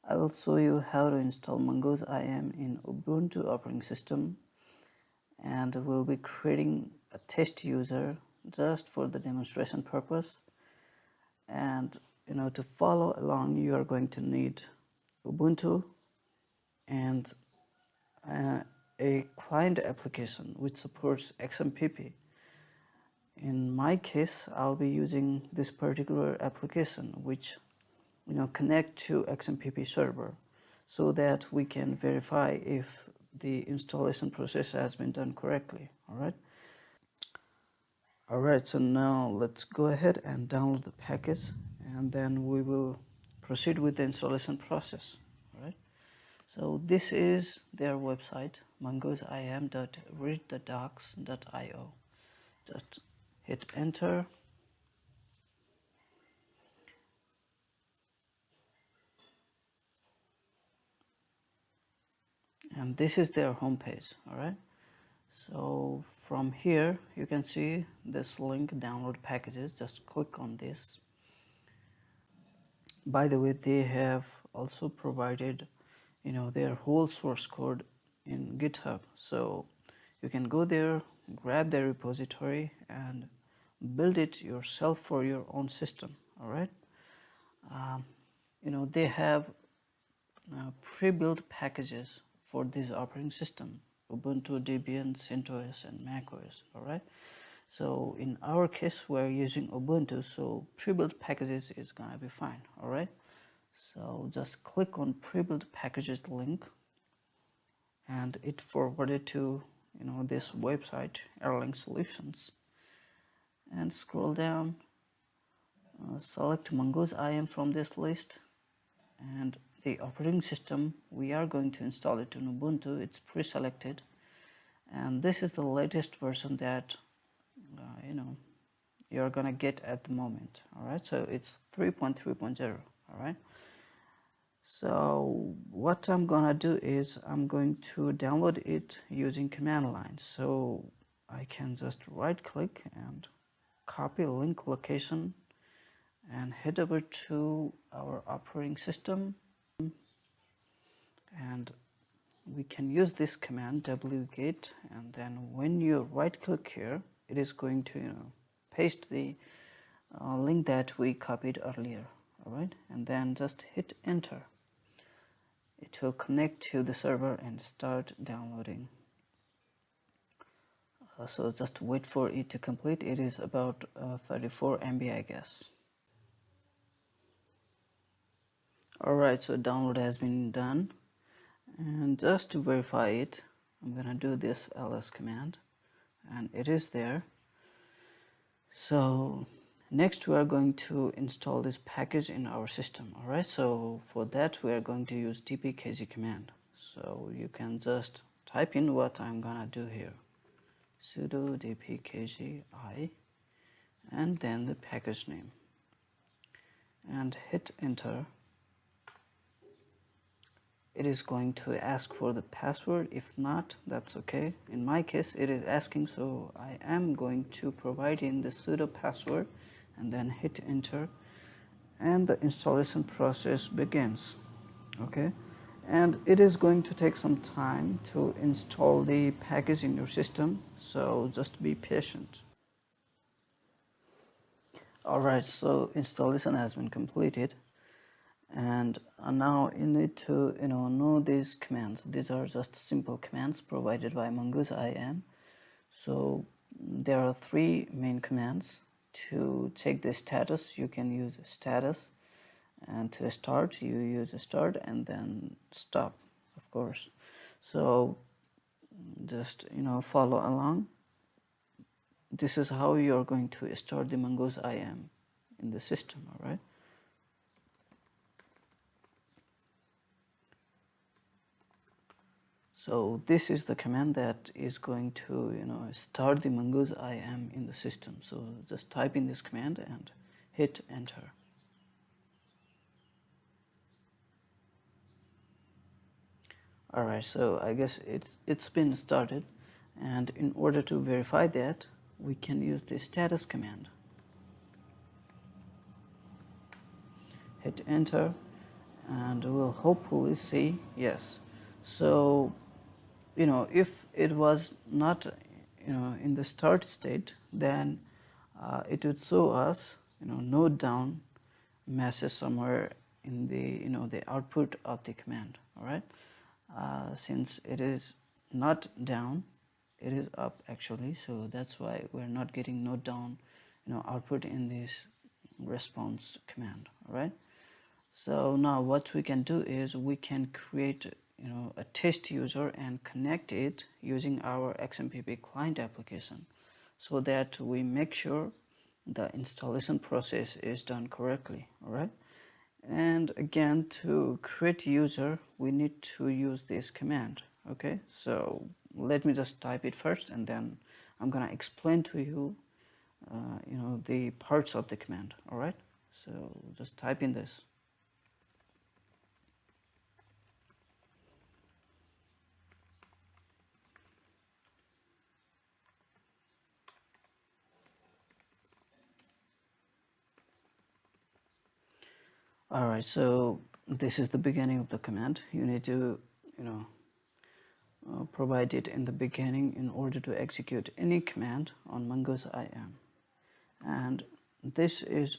I will show you how to install MongooseIM in Ubuntu operating system, and we'll be creating a test user just for the demonstration purpose. And to follow along, you are going to need Ubuntu and a client application which supports XMPP. In my case, I'll be using this particular application which connect to XMPP server so that we can verify if the installation process has been done correctly. Alright, so now let's go ahead and download the package, and then we will proceed with the installation process. Alright, so this is their website, mongooseim.readthedocs.io. Just hit enter. And this is their homepage. Alright, so from here you can see this link, download packages. Just click on this. By the way, they have also provided their whole source code in GitHub, so you can go there, grab their repository and build it yourself for your own system. Alright, they have pre-built packages for this operating system: Ubuntu, Debian, CentOS and macOS. Alright, so in our case we're using Ubuntu, so pre-built packages is gonna be fine. Alright, so just click on pre-built packages link, and it forwarded to this website, Erlang Solutions, and scroll down, select MongooseIM from this list, and the operating system we are going to install it in Ubuntu. It's pre-selected, and this is the latest version that you're gonna get at the moment. Alright, so it's 3.3.0. Alright, so what I'm gonna do is I'm going to download it using command line. So I can just right click and copy link location and head over to our operating system, and we can use this command wget, and then when you right click here, it is going to paste the link that we copied earlier. Alright, and then just hit enter. It will connect to the server and start downloading. So just wait for it to complete. It is about 34 MB, I guess. Alright, so download has been done, and just to verify it, I'm gonna do this ls command, and it is there. So next we are going to install this package in our system. Alright, so for that we are going to use dpkg command. So you can just type in what I'm gonna do here: sudo dpkg I, and then the package name, and hit enter. It is going to ask for the password. If not, that's okay. In my case it is asking, so I am going to provide in the sudo password and then hit enter, and the installation process begins. Okay, and it is going to take some time to install the package in your system, so just be patient. Alright, so installation has been completed, and now you need to know these commands. These are just simple commands provided by MongooseIM. So there are three main commands. To check the status, you can use status, and to start you use start, and then stop, of course. So just follow along. This is how you are going to start the MongooseIM in the system. Alright, so this is the command that is going to start the MongooseIM in the system. So just type in this command and hit enter. Alright, so I guess it's been started, and in order to verify that, we can use the status command. Hit enter, and we'll hopefully see yes. So if it was not in the start state, then it would show us note down message somewhere in the the output of the command. All right, since it is not down, it is up actually, so that's why we're not getting note down output in this response command. All right, so now what we can do is we can create a test user and connect it using our XMPP client application, so that we make sure the installation process is done correctly. All right, and again, to create user we need to use this command. Okay, so let me just type it first, and then I'm gonna explain to you the parts of the command. All right, so just type in this. All right, so this is the beginning of the command. You need to provide it in the beginning in order to execute any command on MongooseIM. And this is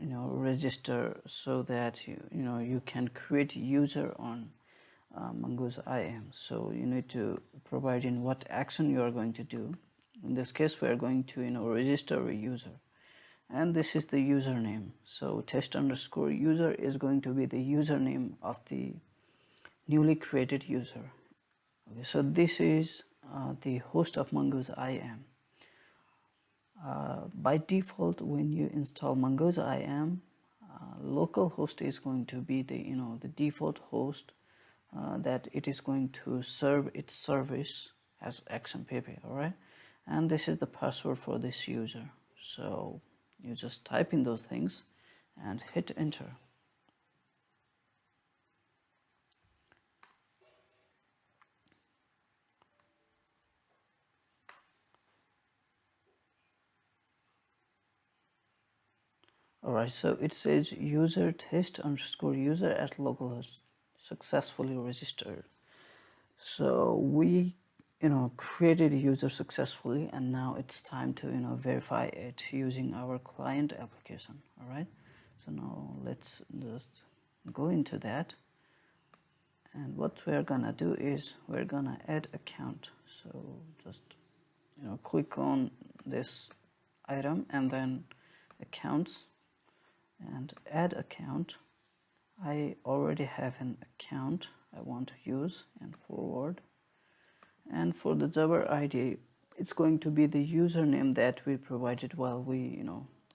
register, so that you can create user on MongooseIM. So you need to provide in what action you are going to do. In this case, we are going to register a user, and this is the username. So test_user is going to be the username of the newly created user. Okay, so this is the host of MongooseIM. By default, when you install MongooseIM, localhost is going to be the default host that it is going to serve its service as XMPP. All right, and this is the password for this user. So you just type in those things and hit enter. Alright, so it says user test_user at localhost successfully registered. So we created a user successfully, and now it's time to verify it using our client application. Alright, so now let's just go into that, and what we're gonna do is we're gonna add account. So just click on this item and then accounts and add account. I already have an account I want to use, and forward. And for the Jabber ID, it's going to be the username that we provided while we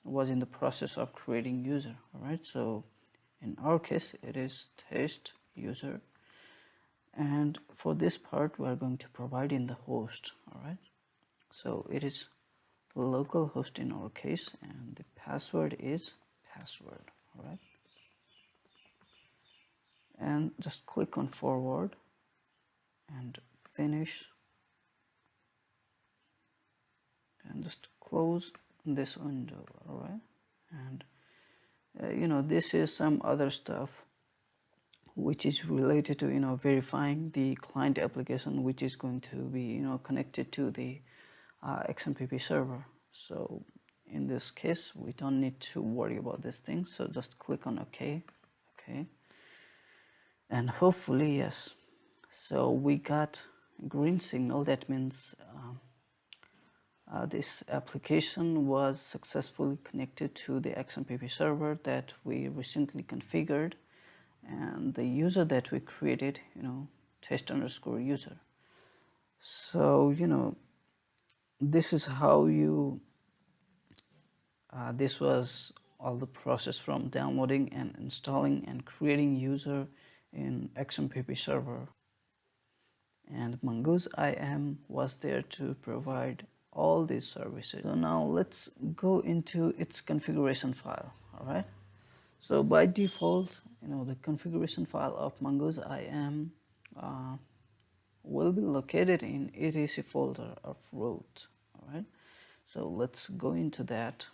was in the process of creating user. All right, so in our case it is test user, and for this part we are going to provide in the host. All right, so it is localhost in our case, and the password is password. All right, and just click on forward and finish, and just close this window. All right, and this is some other stuff which is related to verifying the client application, which is going to be connected to the XMPP server. So in this case we don't need to worry about this thing, so just click on OK. And hopefully yes, so we got green signal. That means this application was successfully connected to the XMPP server that we recently configured, and the user that we created test_user. So this is how you this was all the process from downloading and installing and creating user in XMPP server, and MongooseIM was there to provide all these services. So now let's go into its configuration file. All right, so by default the configuration file of MongooseIM will be located in etc folder of root. All right, so let's go into that.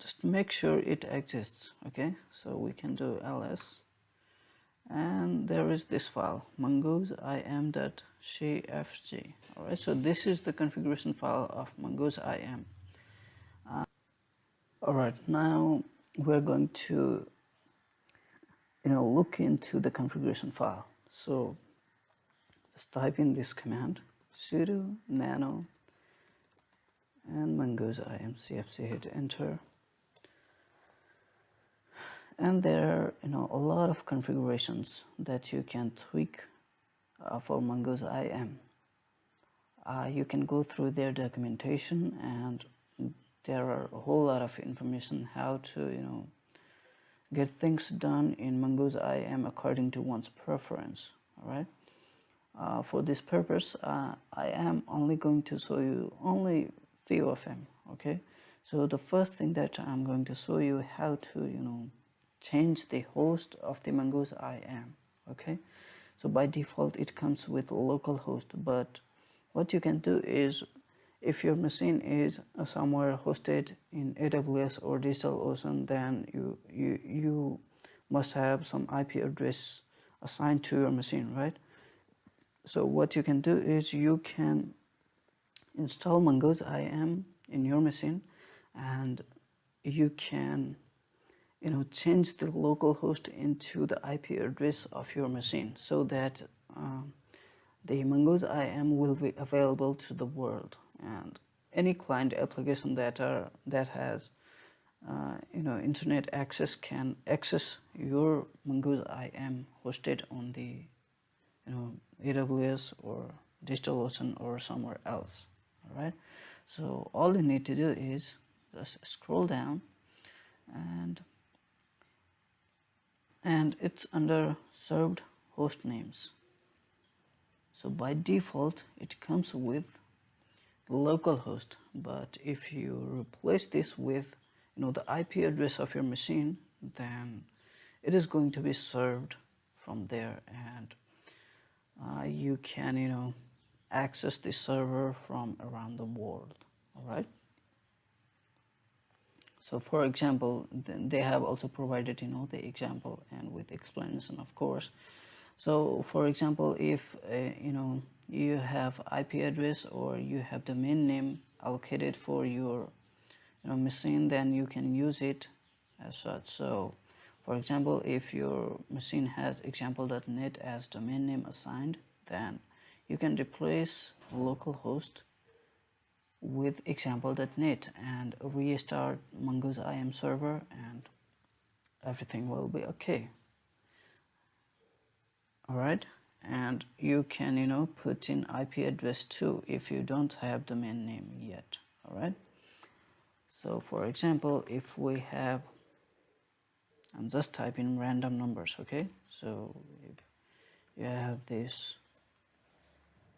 just make sure it exists. Okay, so we can do ls, and there is this file MongooseIM.cfg. All right, so this is the configuration file of MongooseIM. All right, now we're going to look into the configuration file. So just type in this command sudo nano and MongooseIM cfc, hit enter, and there are a lot of configurations that you can tweak for MongooseIM. You can go through their documentation, and there are a whole lot of information how to get things done in MongooseIM according to one's preference. All right. For this purpose, I am only going to show you only few of them. Okay. So the first thing that I'm going to show you how to change the host of the MongooseIM. Okay. So by default it comes with localhost, but what you can do is, if your machine is somewhere hosted in AWS or DigitalOcean, then you must have some IP address assigned to your machine, right? So what you can do is you can install MongooseIM in your machine, and you can change the local host into the IP address of your machine, so that the MongooseIM will be available to the world, and any client application that has internet access can access your MongooseIM hosted on the AWS or DigitalOcean or somewhere else. All right, so all you need to do is just scroll down, and it's under served host names. So by default it comes with localhost, but if you replace this with the IP address of your machine, then it is going to be served from there, and you can access the server from around the world. All right, so for example, they have also provided the example and with explanation, of course. So for example, if you have IP address or you have domain name allocated for your machine, then you can use it as such. So for example, if your machine has example.net as domain name assigned, then you can replace localhost with example.net and restart MongooseIM server, and everything will be okay. All right, and you can put in IP address too if you don't have domain name yet. All right, so for example, if we have, I'm just typing random numbers. Okay, so if you have this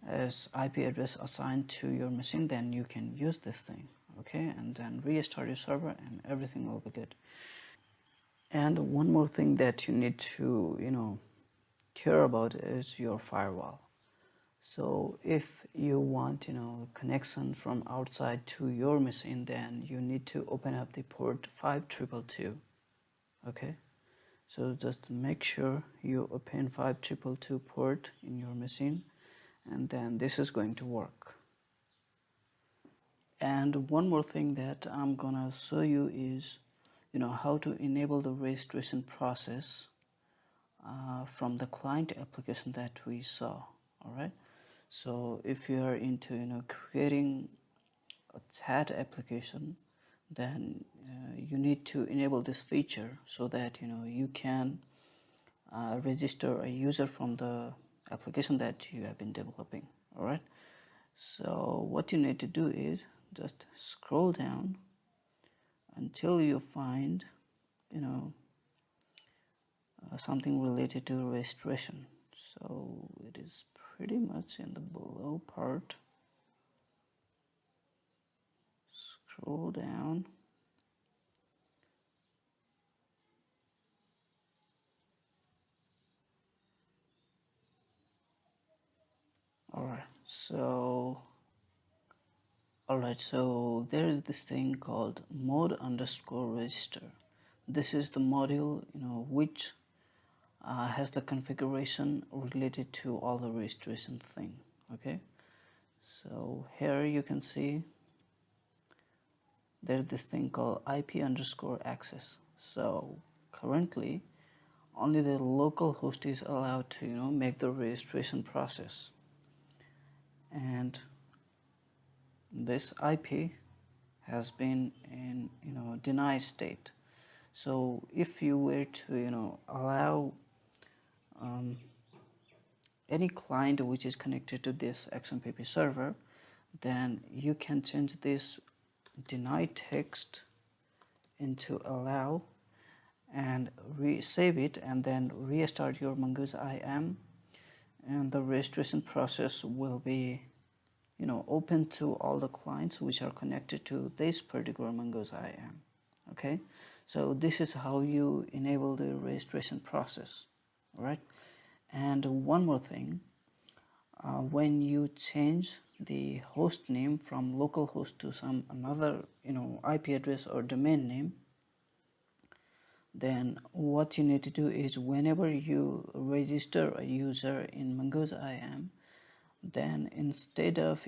as IP address assigned to your machine, then you can use this thing. Okay, and then restart your server and everything will be good. And one more thing that you need to care about is your firewall. So if you want connection from outside to your machine, then you need to open up the port 5222. Okay, so just make sure you open 5222 port in your machine, and then this is going to work. And one more thing that I'm gonna show you is how to enable the registration process from the client application that we saw. All right, so if you are into creating a chat application, then you need to enable this feature so that you can register a user from the application that you have been developing. All right, so what you need to do is just scroll down until you find something related to registration. So it is pretty much in the below part. Scroll down. Alright, so Alright, so there is this thing called mod_register. This is the module which has the configuration related to all the registration thing. Okay, so here you can see there's this thing called IP_access. So currently only the local host is allowed to make the registration process, and this IP has been in deny state. So if you were to allow any client which is connected to this XMPP server, then you can change this deny text into allow and save it, and then restart your MongooseIM, and the registration process will be open to all the clients which are connected to this particular MongooseIM. Okay, so this is how you enable the registration process. All right, and one more thing, when you change the host name from localhost to some another IP address or domain name, then what you need to do is whenever you register a user in MongooseIM, then instead of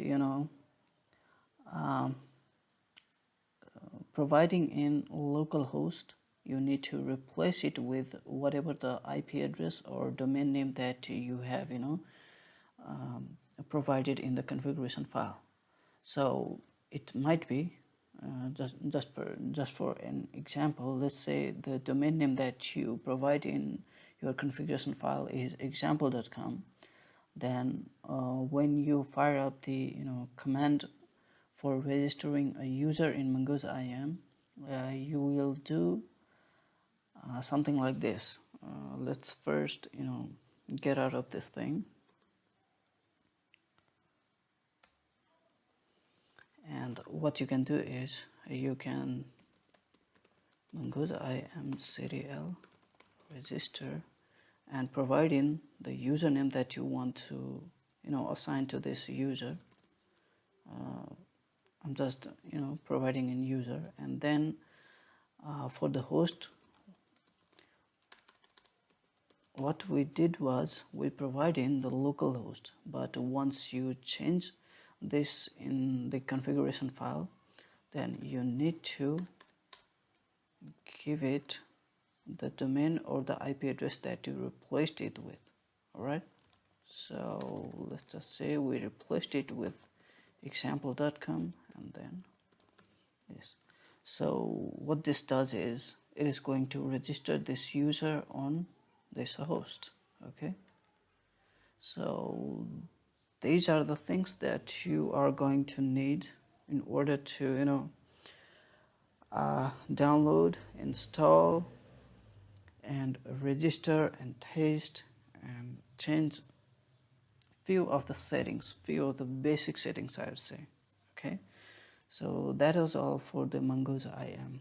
providing in localhost, you need to replace it with whatever the IP address or domain name that you have provided in the configuration file. So it might be just for an example, let's say the domain name that you provide in your configuration file is example.com. Then when you fire up the command for registering a user in MongooseIM, you will do something like this. Let's first get out of this thing, and what you can do is you can MongooseIM register and provide in the username that you want to assign to this user. I'm just providing in user, and then for the host, what we did was we provide in the local host, but once you change this in the configuration file, then you need to give it the domain or the IP address that you replaced it with. Alright, so let's just say we replaced it with example.com, and then this. So what this does is it is going to register this user on this host. Okay, so these are the things that you are going to need in order to download, install, and register and test and change few of the settings, few of the basic settings, I would say. Okay, so that is all for the MongooseIM.